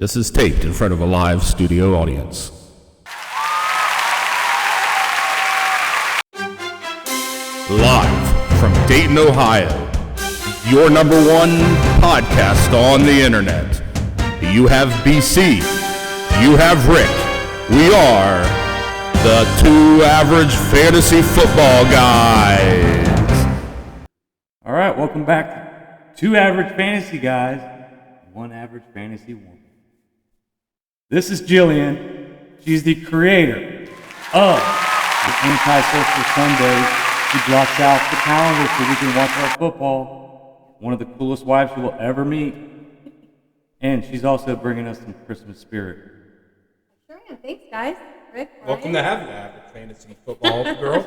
This is taped in front of a live studio audience. Live from Dayton, Ohio, your number one podcast on the internet. You have BC, you have Rick. We are the Two Average Fantasy Football Guys. All right, welcome back to Two Average Fantasy Guys, One Average Fantasy Woman. This is Jillian. She's the creator of the Anti-Social Sundays. She blocks out the calendar so we can watch our football. One of the coolest wives you will ever meet. And she's also bringing us some Christmas spirit. Sure am. Thanks, guys. Rick, Brian. Welcome to have you, Average Fantasy Football Girl.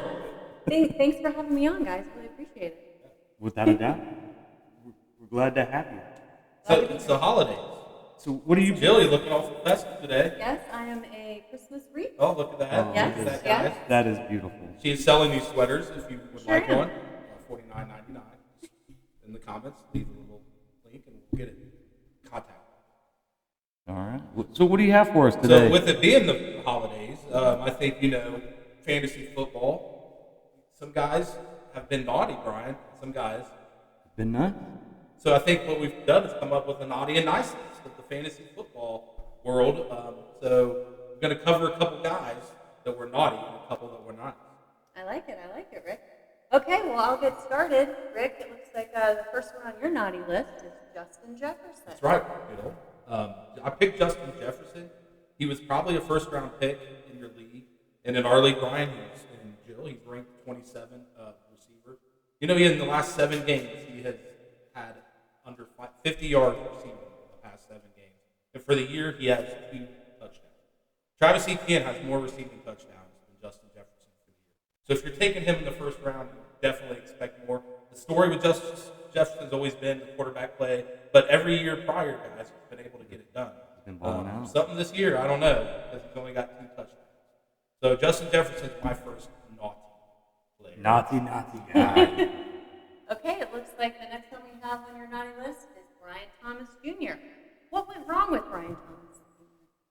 Thanks for having me on, guys. Really appreciate it. Without a doubt, we're glad to have you. So it's the holidays. So what do you... Jilly looking awful festive today. Yes, I am a Christmas wreath. Oh, look at that. Oh, Yes, Look at that, yes. guys. That is beautiful. She is selling these sweaters if you would Sure like am. one. $49.99. In the comments, leave a little link and we'll get it. Contact. All right. So what do you have for us today? So with it being the holidays, I think, fantasy football, some guys have been naughty, Brian. Some guys. Been nuts? So I think what we've done is come up with a naughty and nice list of the fantasy football world. So we're going to cover a couple guys that were naughty and a couple that were nice. I like it, Rick. Okay, well, I'll get started. Rick, it looks like the first one on your naughty list is Justin Jefferson. That's right, I picked Justin Jefferson. He was probably a first-round pick in your league. And in our league, Brian, and Jill, he's ranked 27 receiver. In the last 7 games, he has had under 50 yards receiving in the past 7 games. And for the year, he has 2 touchdowns. Travis Etienne has more receiving touchdowns than Justin Jefferson for the year. So if you're taking him in the first round, you definitely expect more. The story with Jefferson's always been the quarterback play, but every year prior, guys, he's been able to get it done. Been balling out. Something this year, I don't know, because he's only got 2 touchdowns. So Justin Jefferson's my first naughty player. Naughty guy. Okay, it looks like the next one we have on your naughty list is Brian Thomas Jr. What went wrong with Brian Thomas?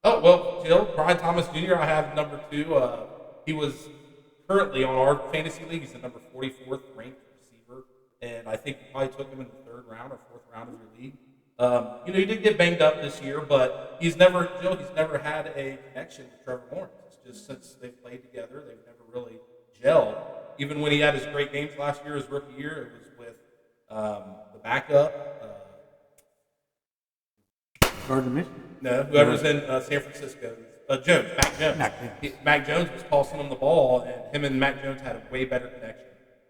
Oh, well, Jill, Brian Thomas Jr., I have number 2. He was currently on our fantasy league. He's the number 44th ranked receiver. And I think you probably took him in the 3rd round or 4th round of your league. He did get banged up this year, but he's never had a connection with Trevor Lawrence. It's just since they've played together, they've never really gelled. Even when he had his great games last year, his rookie year, it was with the backup. Gardner Michigan. No, whoever's in San Francisco. Mac Jones. Mac Jones was tossing him the ball, and him and Mac Jones had a way better connection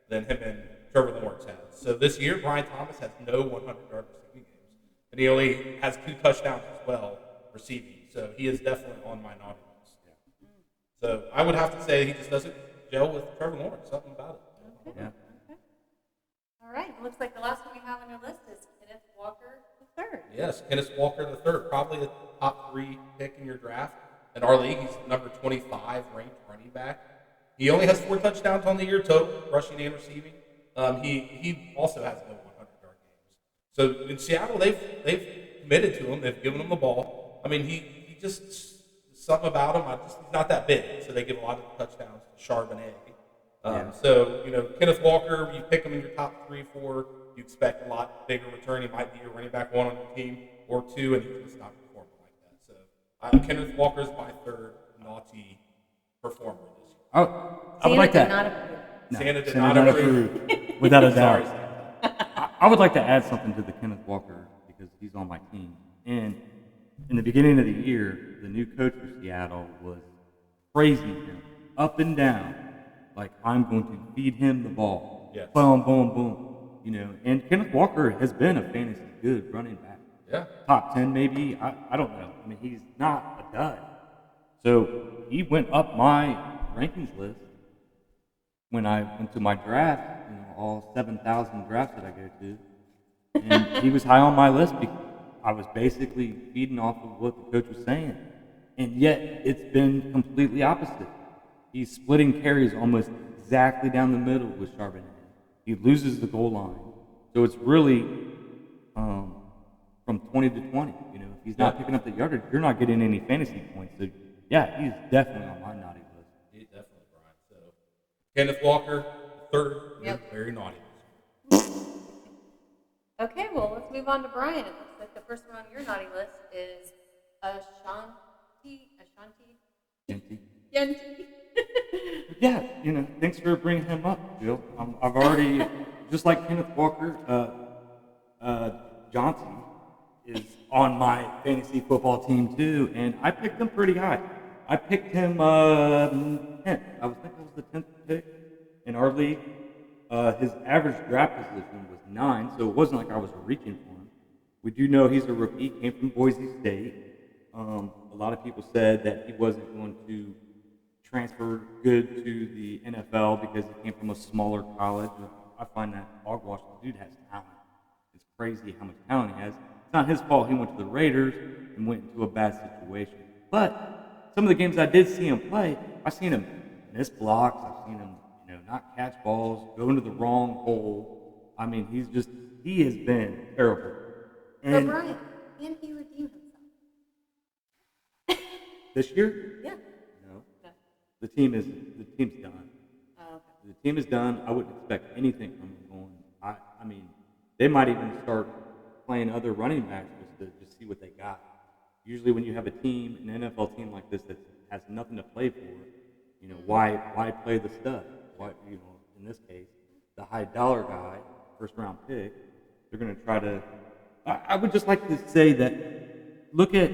than him and Trevor Lawrence had. So this year, Brian Thomas has no 100-yard receiving games, and he only has 2 touchdowns as well receiving. So he is definitely on my naughty list. Yeah. So I would have to say he just doesn't gel with Trevor Lawrence. Something about it. Okay. All right, it looks like the last one we have on your list is Kenneth Walker III. Yes, Kenneth Walker III, probably a top 3 pick in your draft. In our league, he's number 25 ranked running back. He only has 4 touchdowns on the year total, rushing and receiving. He also has no 100-yard games. So in Seattle, they've committed to him. They've given him the ball. I mean, he just something about him. He's not that big, so they give a lot of touchdowns to Charbonnet. So Kenneth Walker, you pick him in your top 3, 4. You expect a lot bigger return. He might be your running back 1 on your team or 2, and he's just not performing like that. So Kenneth Walker is my 3rd naughty performer this year. I would like Santa to. did not approve. No, Santa did Santa not not approve. Without a doubt. Sorry, I would like to add something to the Kenneth Walker because he's on my team. And in the beginning of the year, the new coach for Seattle was praising him up and down, like I'm going to feed him the ball. Yes. Boom, boom, boom. And Kenneth Walker has been a fantasy good running back. Yeah. Top 10 maybe. I don't know. I mean, he's not a dud. So he went up my rankings list when I went to my draft, all 7,000 drafts that I go to. And he was high on my list because I was basically feeding off of what the coach was saying. And yet it's been completely opposite. He's splitting carries almost exactly down the middle with Charbonnet. He loses the goal line. So it's really from 20 to 20. he's not picking up the yardage, you're not getting any fantasy points. So, yeah, he's definitely on my naughty list. He's definitely, Brian. So, Kenneth Walker, third, Yep. very naughty. Okay, well, let's move on to Brian. It looks like the first one on your naughty list is Ashanti. Yenti. Yeah, thanks for bringing him up, Jill. I've already, just like Kenneth Walker, Johnson is on my fantasy football team too, and I picked him pretty high. I picked him 10th. I think I was the 10th pick in our league. His average draft position was 9, so it wasn't like I was reaching for him. We do know he's a rookie, came from Boise State. A lot of people said that he wasn't going to transfer good to the NFL because he came from a smaller college. I find that hogwash. The dude has talent. It's crazy how much talent he has. It's not his fault he went to the Raiders and went into a bad situation. But some of the games I did see him play, I've seen him miss blocks. I've seen him, not catch balls, go into the wrong hole. I mean, he has been terrible. But And Brian, can he redeem himself? this year, Yeah. no. No. The team's done. Oh, okay. The team is done. I wouldn't expect anything from them going. I mean, they might even start playing other running backs just to see what they got. Usually, when you have a team, an NFL team like this that has nothing to play for, why play the stud? Why, in this case, the high dollar guy, first round pick, they're going to try to. I would just like to say that look at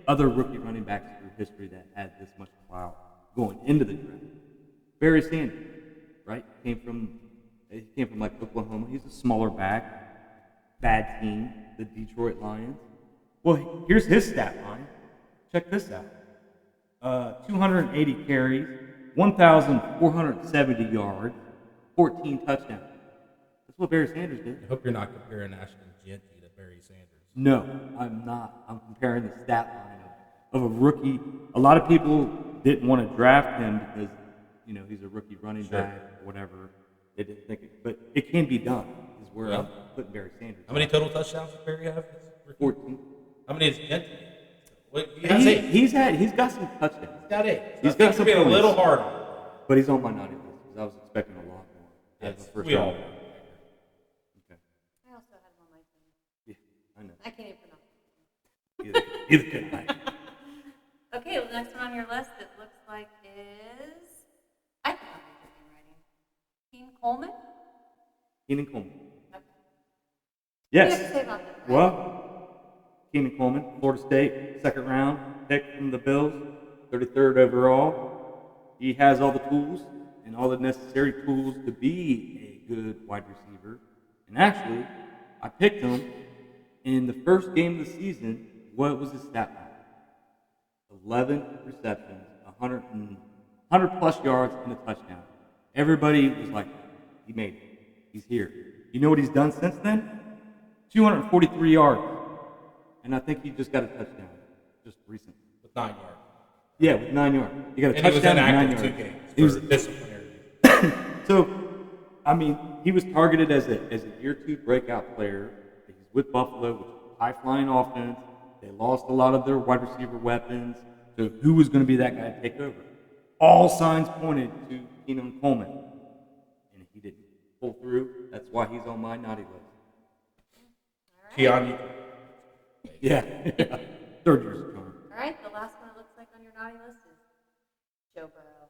other rookie running backs through history that had this much clout going into the draft. Barry Sanders, right? He came from like Oklahoma. He's a smaller back, bad team, the Detroit Lions. Well, here's his stat line. Check this out. 280 carries, 1,470 yards, 14 touchdowns. That's what Barry Sanders did. I hope you're not comparing Ashton Jeanty to Barry Sanders. No, I'm not. I'm comparing the stat line of a rookie. A lot of people didn't want to draft him because, he's a rookie running back or whatever. They didn't think it, but it can be done. Is where I'm putting Barry Sanders. How many total touchdowns does Barry have? 14. How many is Jeanty? He has 8. He's got some touchdowns, He's got 8. He's got some being a points. little hard on him. but he's on my naughty list because I was expecting a lot more. As Yes, a first we all. round. Okay. I also had him on my team. Yeah, I know. I can't even pronounce it. Either can I. Okay, well, the next one on your list, it looks like is, I can not read your handwriting. Keen Coleman? Keenan Coleman. Okay. What do you have to Yes. say about him? Brian? Well, Keenan Coleman, Florida State, second round pick from the Bills, 33rd overall. He has all the tools and all the necessary tools to be a good wide receiver. And actually, I picked him in the first game of the season. What was his stat line? 11 receptions, 100 plus yards, and a touchdown. Everybody was like, he made it. He's here. You know what he's done since then? 243 yards. And I think he just got a touchdown just recently. With 9 yards. Yeah, with 9 yards. He got a And he was touchdown and 9 inactive yards. 2 games He was, for disciplinary. so, I mean, he was targeted as a year 2 breakout player. He's with Buffalo, which is a high-flying offense. They lost a lot of their wide receiver weapons. So who was going to be that guy to take over? All signs pointed to Keenan Coleman. And he didn't pull through. That's why he's on my naughty list. Keanu. Yeah. Third year's a charm. All right, the last one it looks like on your naughty list is Joe Burrow.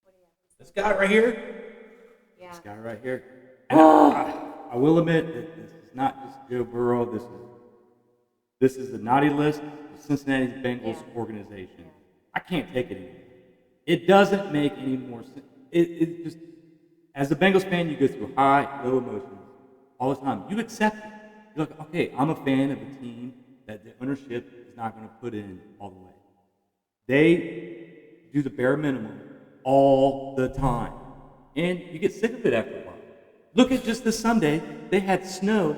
What do you have to say? This guy right here. Yeah. This guy right here. And I will admit that this is not just Joe Burrow. This is the naughty list of Cincinnati Bengals organization. I can't take it anymore. It doesn't make any more sense. It just, as a Bengals fan, you go through high, low emotions all the time. You accept it. You're like, okay, I'm a fan of a team that the ownership is not going to put in all the way. They do the bare minimum all the time. And you get sick of it after a while. Look at just this Sunday, they had snow,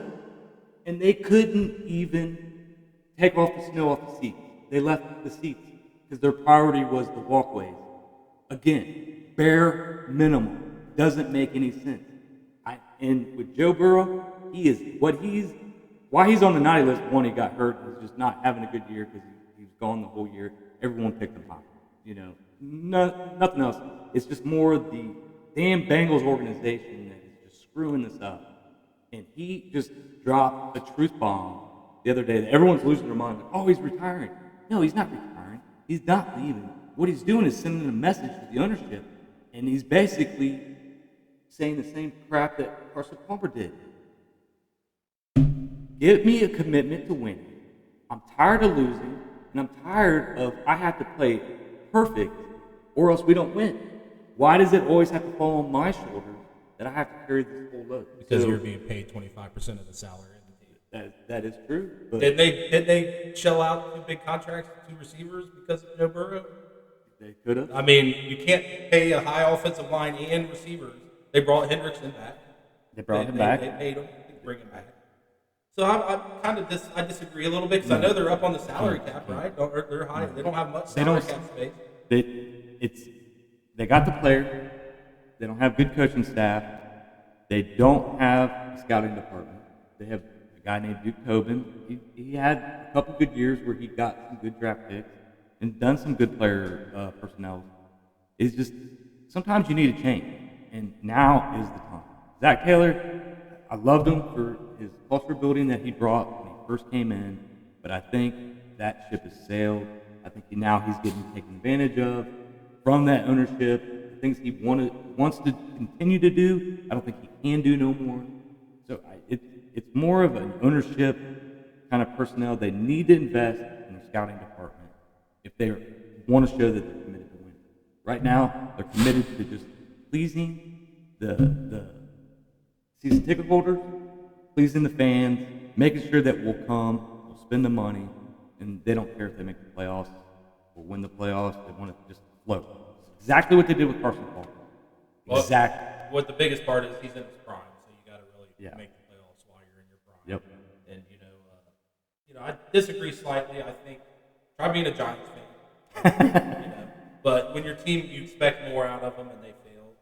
and they couldn't even take off the snow off the seats. They left the seats because their priority was the walkways. Again, bare minimum. Doesn't make any sense. And with Joe Burrow, he is what why he's on the naughty list, one, he got hurt. He's just not having a good year because he was gone the whole year. Everyone picked him high. You know, nothing else. It's just more the damn Bengals organization that is just screwing this up. And he just dropped a truth bomb the other day that everyone's losing their mind. Like, oh, he's retiring. No, he's not retiring. He's not leaving. What he's doing is sending a message to the ownership. And he's basically saying the same crap that Carson Palmer did. Give me a commitment to winning. I'm tired of losing, and I'm tired of I have to play perfect or else we don't win. Why does it always have to fall on my shoulders that I have to carry this whole load? Because So, you're being paid 25% of the salary of the team. that is true. But Did they shell out 2 big contracts to 2 receivers because of Joe Burrow? they could have. I mean, you can't pay a high offensive line and receivers. They brought Hendrickson back. They brought him back. They paid him to bring him back. So I kind of I disagree a little bit because I know they're up on the salary cap, right? They're high. They don't have much salary cap space. They got the player. They don't have good coaching staff. They don't have a scouting department. They have a guy named Duke Tobin. He had a couple good years where he got some good draft picks and done some good player personnel. It's just sometimes you need a change, and now is the time. Zach Taylor, I loved him for his culture building that he brought when he first came in, but I think that ship has sailed. I think now he's getting taken advantage of from that ownership. The things he wants to continue to do, I don't think he can do no more. So it's more of an ownership kind of personnel. They need to invest in their scouting department if they want to show that they're committed to winning. Right now, they're committed to just pleasing the season ticket holders, pleasing the fans, making sure that we'll come, we'll spend the money, and they don't care if they make the playoffs or win the playoffs. They want to just float. It's exactly what they did with Carson Palmer. Well, Exactly. What the biggest part is he's in his prime, so you got to really make the playoffs while you're in your prime. Yep. And I disagree slightly. I think try being a Giants fan. But when your team, you expect more out of them, and they fail.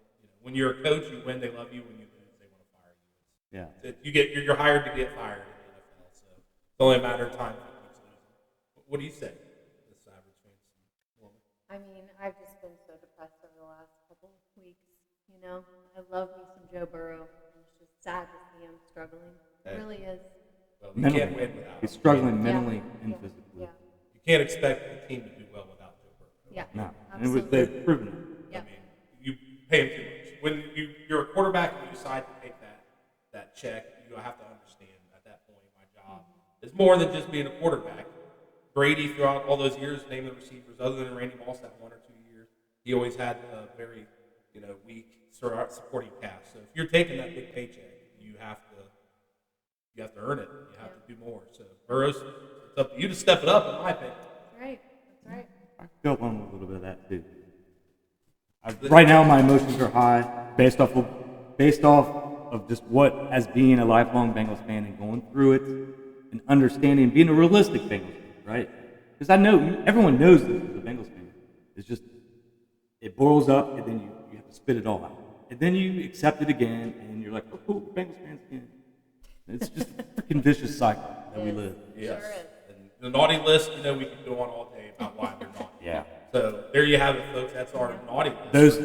When you're a coach, you win, they love you. When you lose, they want to fire you. Yeah. You're hired to get fired in the NFL. So it's only a matter of time. What do you say? This average fantasy woman. I mean, I've just been so depressed over the last couple of weeks. I love me some Joe Burrow. It's just sad to see him struggling. It really is. Well, we can't win without He's him. struggling mentally and physically. Yeah. You can't expect the team to do well without Joe Burrow. Yeah. No. Absolutely. And they've proven it. Yeah. I mean, you pay him too much. When you're a quarterback and you decide to take that check, you have to understand at that point my job is more than just being a quarterback. Brady, throughout all those years, named the receivers, other than Randy Moss that 1 or 2 years, he always had a very weak supporting cast. So if you're taking that big paycheck, you have to earn it. You have to do more. So Burrows, it's up to you to step it up, in my opinion. That's right. That's right. I felt one with a little bit of that too. Right now, my emotions are high based off of just what, as being a lifelong Bengals fan and going through it and understanding, being a realistic Bengals fan, right? Because I know everyone knows this as a Bengals fan. It's just it boils up, and then you have to spit it all out, and then you accept it again, and you're like, oh, cool, Bengals fans again. It's just a freaking vicious cycle that we live. Yes. Sure is. And the naughty list, we can go on all day about why they're naughty. Yeah. So there you have it, folks. That's our naughty list.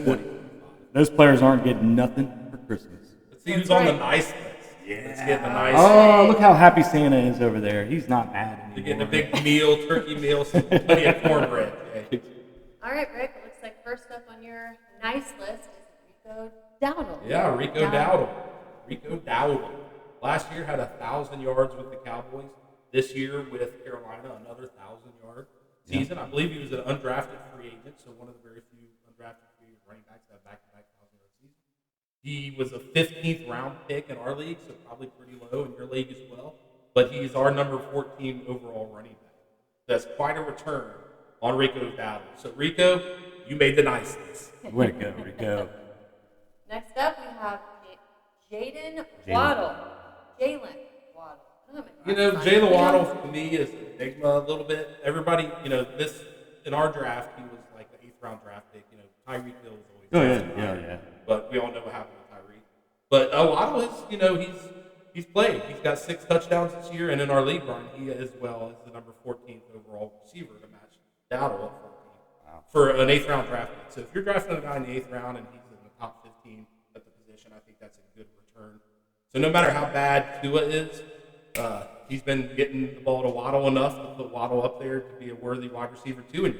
Those players aren't getting nothing for Christmas. Let's see who's on the nice list. Let's get the nice. Oh, look how happy Santa is over there. He's not mad You're anymore. getting a big meal, turkey meal, plenty of cornbread. Okay. All right, Rick. It looks like first up on your nice list is Rico Dowdle. Yeah, Rico Dowdle. Last year had 1,000 yards with the Cowboys. This year with Carolina, another 1,000-yard season. I believe he was an undrafted free agent, so one of the very few undrafted free running backs that have back-to-back 1,000-yard seasons. He was a 15th round pick in our league, so probably pretty low in your league as well. But he's our number 14 overall running back. That's quite a return on Rico Dowdle. So Rico, you made the nice list. Way to go, Rico. Next up, we have Jalen Waddle. Jalen Waddle for me is an enigma a little bit. Everybody, this in our draft, he was like the 8th round draft pick. Tyreek Hill was always. Oh yeah. But we all know what happened with Tyreek. But Waddle is, he's played. He's got 6 touchdowns this year, and in our league run, he as well is the number 14th overall receiver to match Dowdle at 14 for an 8th round draft pick. So if you're drafting a guy in the 8th round and he's in the top 15 at the position, I think that's a good return. So no matter how bad Tua is, he's been getting the ball to Waddle enough to put Waddle up there to be a worthy wide receiver too. And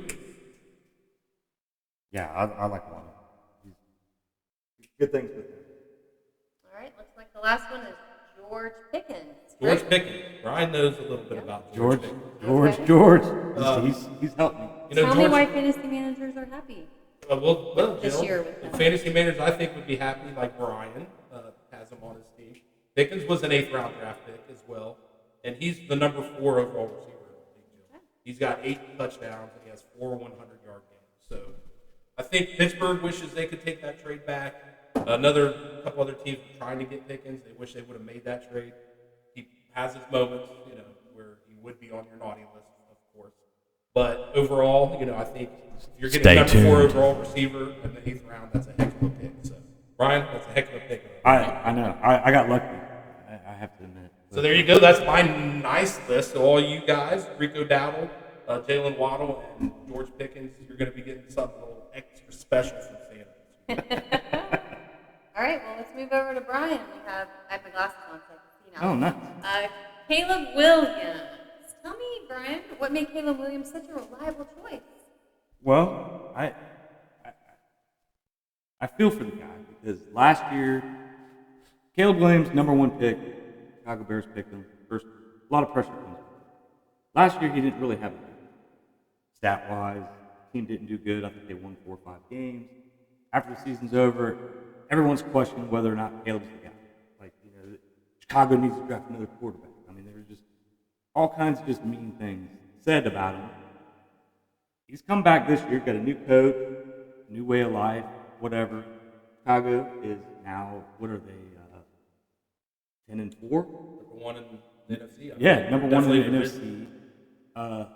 Yeah, I like Waddle. Good things with him. All right, looks like the last one is George Pickens. George Right? Pickens, Brian knows a little bit about George Pickens. George. He's helped me. You know, Tell George, me why fantasy managers are happy. well, This Jill, year with the him. fantasy managers I think would be happy, like Brian has him on his team. Pickens was an 8th round draft pick as well, and he's the number 4 overall receiver. He's got 8 touchdowns and he has 4 100-yard games. So I think Pittsburgh wishes they could take that trade back. Another couple other teams are trying to get Pickens. They wish they would have made that trade. He has his moments, where he would be on your naughty list, of course. But overall, I think if you're getting Stay number 4 tuned. overall receiver in the 8th round, that's a heck of a pick. So Brian, that's a heck of a pick. I know. I got lucky. I have to admit. So there you go. That's my nice list. So all you guys, Rico Dowdle, Jalen Waddle, and George Pickens, you're going to be getting something a little extra special from Santa. All right, well, let's move over to Brian. I have my glasses on so I can see now. Oh, nice. Caleb Williams. Tell me, Brian, what made Caleb Williams such a reliable choice? Well, I feel for the guy because last year, Caleb Williams, number 1 pick, Chicago Bears picked him. First, a lot of pressure comes with it. Last year, he didn't really have a good stat-wise. Team didn't do good. I think they won 4 or 5 games. After the season's over, everyone's questioning whether or not Caleb's the guy. Chicago needs to draft another quarterback. I mean, there were just all kinds of just mean things said about him. He's come back this year, got a new coach, new way of life, whatever. Chicago is now, what are they, 10-4? Number 1 in the NFC. Yeah, number 1 Definitely in the NFC.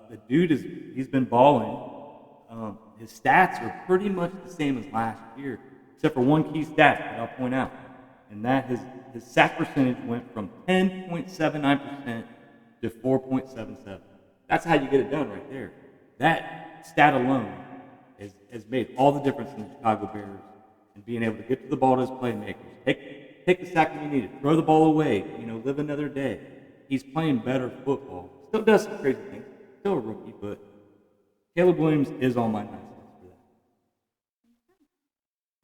The dude he's been balling. His stats are pretty much the same as last year, except for one key stat that I'll point out, and that his sack percentage went from 10.79% to 4.77. That's how you get it done right there. That stat alone has made all the difference in the Chicago Bears and being able to get to the ball to his playmakers. Take the sack when you need it. Throw the ball away. Live another day. He's playing better football. Still does some crazy things. Still a rookie, but Caleb Williams is on my nice list for that.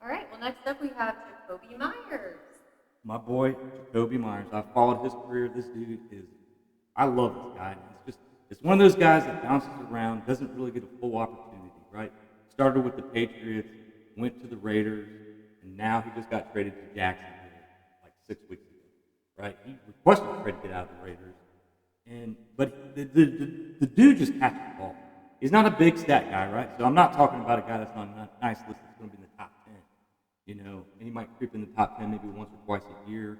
All right, well, next up we have Jacoby Myers. My boy, Jacoby Myers. I followed his career. This dude I love this guy. It's one of those guys that bounces around, doesn't really get a full opportunity, right? Started with the Patriots, went to the Raiders, and now he just got traded to Jacksonville like 6 weeks ago, right? He requested a trade to get out of the Raiders. But the dude just catches the ball. He's not a big stat guy, right? So I'm not talking about a guy that's on a nice list that's going to be in the top 10. And he might creep in the top 10 maybe once or twice a year.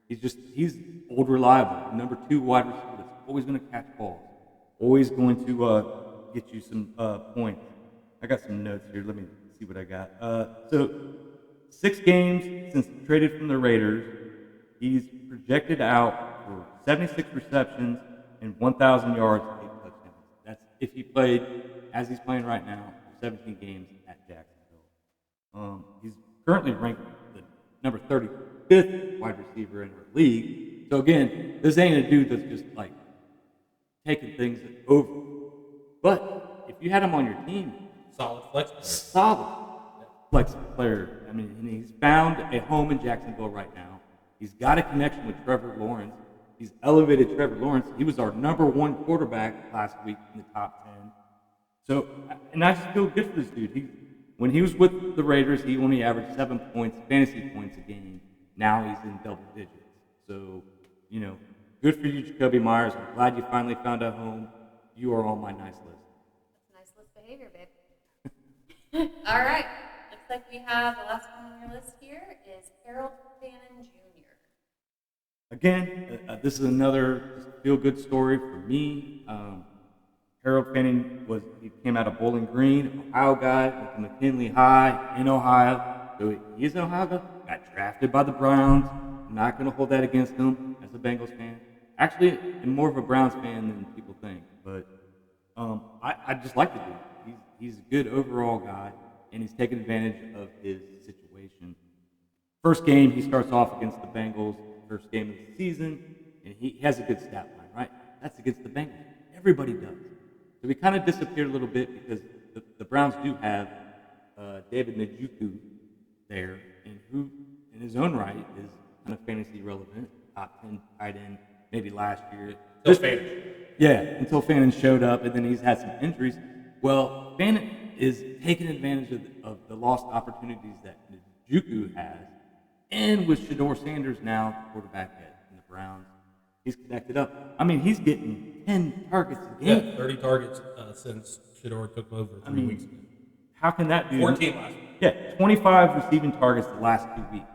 He's old reliable. Number 2 wide receiver that's always going to catch balls. Always going to get you some points. I got some notes here. Let me see what I got. So 6 games since traded from the Raiders. He's projected out for 76 receptions and 1,000 yards and 8 touchdowns. That's if he played as he's playing right now for 17 games at Jacksonville. He's currently ranked the number 35th wide receiver in our league. So again, this ain't a dude that's just like taking things over. But if you had him on your team, Solid flex player. solid flex player. I mean, and he's found a home in Jacksonville right now. He's got a connection with Trevor Lawrence. He's elevated Trevor Lawrence. He was our number 1 quarterback last week in the top 10. So, and I just feel good for this dude. When he was with the Raiders, he only averaged 7 points, fantasy points a game. Now he's in double digits. So, good for you, Jacoby Myers. I'm glad you finally found a home. You are on my nice list. That's a nice list behavior, babe. All right, looks like we have the last one on your list here is Harold Fannin Jr. Again, this is another feel-good story for me. Harold Fannin he came out of Bowling Green, Ohio guy, went to McKinley High in Ohio. So he's an Ohio guy, got drafted by the Browns. I'm not going to hold that against him. As a Bengals fan. Actually, I'm more of a Browns fan than people think. But I just like the dude. He's a good overall guy, and he's taking advantage of his situation. First game, he starts off against the Bengals, first game of the season, and he has a good stat line, right? That's against the Bengals. Everybody does. So we kind of disappeared a little bit because the Browns do have David Njoku there, and who, in his own right, is kind of fantasy relevant, top 10 tight end, maybe last year. Yeah, until Fannin showed up, and then he's had some injuries. Well, Fannin is taking advantage of the lost opportunities that Njoku has, and with Shedeur Sanders now quarterback in the Browns, he's connected up. I mean, he's getting 10 targets a game. Yeah, 30 targets since Shedeur took over 3 weeks ago. How can that be? 14 last week. Yeah, 25 receiving targets the last 2 weeks.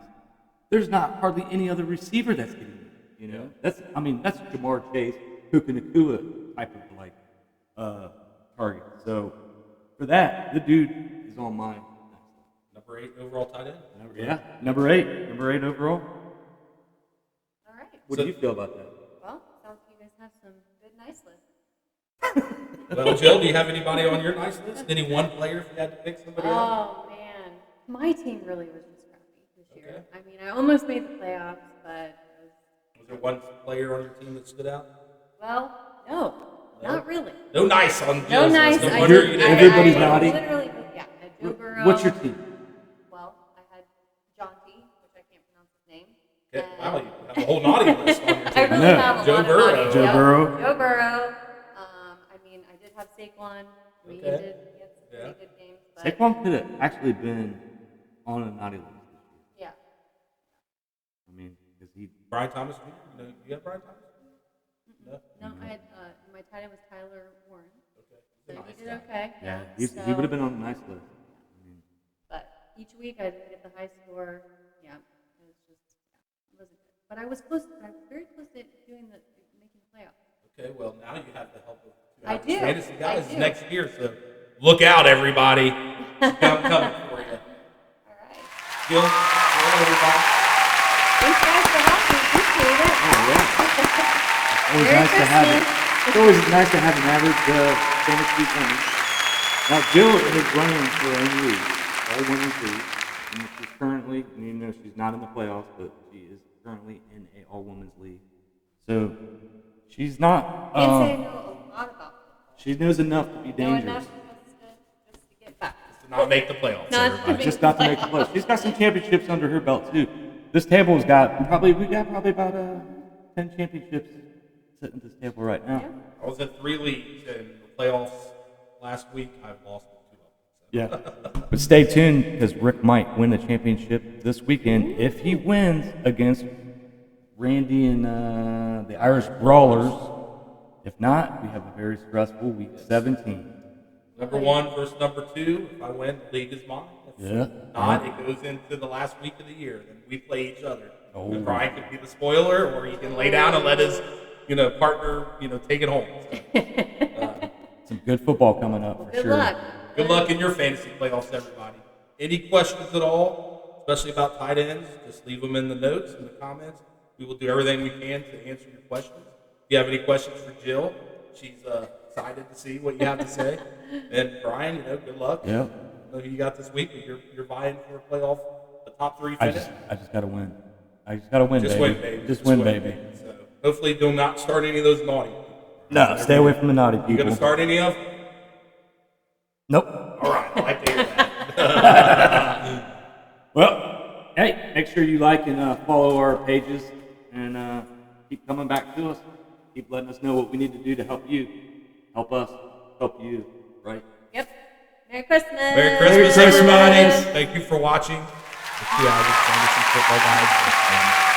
There's not hardly any other receiver that's getting it. You know, that's Jamar Chase, Puka Nacua type of target. So for that, the dude is on my Number 8 overall tight end. Number eight overall. All right. What do you feel about that? Well, sounds like you guys have some good, nice lists. Well, Jill, do you have anybody on your nice list? Any one player if you had to pick somebody else? Oh, man. My team really was just crappy this year. Okay. I mean, I almost made the playoffs, but Was there one player on your team that stood out? well, no, not really. No nice on No Jill's nice. list. No I wonder did- you didn't Everybody's pick naughty. Literally, yeah. I had Joe Burrow. What's your team? Well, I had Jonty, which I can't pronounce his name. Okay, and- wow, you have a whole naughty list on your I team. really know. have a Joe lot Burrow. of naughty. Joe Yep. Burrow. Joe Burrow. I mean, I did have Saquon. I mean, Okay. he had some pretty Yeah. good games. But Saquon could have actually been on a naughty list this year. yeah. I mean, because he Brian Thomas Jr. You have Brian Thomas? No? No, I had my tight end was Tyler Warren. Okay. So Nice he did guy. okay. yeah, So- he would have been on a nice list. I mean, But each week I didn't get the high score. Yeah, it was just it wasn't good. But I was close. I was very close to doing making the playoffs. Okay, well, now you have the help of two I do. fantasy guys I do. next year, so look out, everybody. I'm coming for you. All right. Jill, everybody. Thanks guys for having me. Appreciate it. always Merry nice to have it. Christmas. It's always nice to have an average fantasy winner. Now, Jill is running her own league, all women's league, and she's currently, you know, she's not in the playoffs, but she is currently in a all women's league. So she's not. Can't say I know a lot about football. She knows enough to be Know dangerous. enough just to get back. To not make the playoffs, Not to everybody. make- Just not to make the playoffs. She's got some championships under her belt too. This table's got probably about 10 championships sitting at this table right now. Yeah. I was in 3 leagues in the playoffs last week. I've lost 2 of them. So. Yeah. But stay tuned because Rick might win the championship this weekend if he wins against Randy and the Irish Brawlers. If not, we have a very stressful week 17. Number 1 versus number 2. If I win, the league is mine. If Yeah. not, it goes into the last week of the year. Then we play each other. Oh. And Brian can be the spoiler, or he can lay down and let his partner take it home. So, Some good football coming up for Good sure. luck. good luck in your fantasy playoffs, everybody. Any questions at all, especially about tight ends, just leave them in the notes, in the comments. We will do everything we can to answer your questions. If you have any questions for Jill, she's excited to see what you have to say. And Brian, good luck. Yeah. I don't know who you got this week, but you're vying for a playoff, a top 3 I finish. just gotta win. I just gotta win, Just baby. win, baby. Just win, baby. So hopefully, do not start any of those naughty. No, stay away from the naughty You people. gonna start any of them? Nope. All right, I like to hear that. Well, hey, make sure you like and follow our pages and keep coming back to us. Keep letting us know what we need to do to help you. Help us. Help you. Right? Yep. Merry Christmas. Merry Christmas, Christmas. everybody. Thank you for watching the 2 Hours Fantasy Football Guide.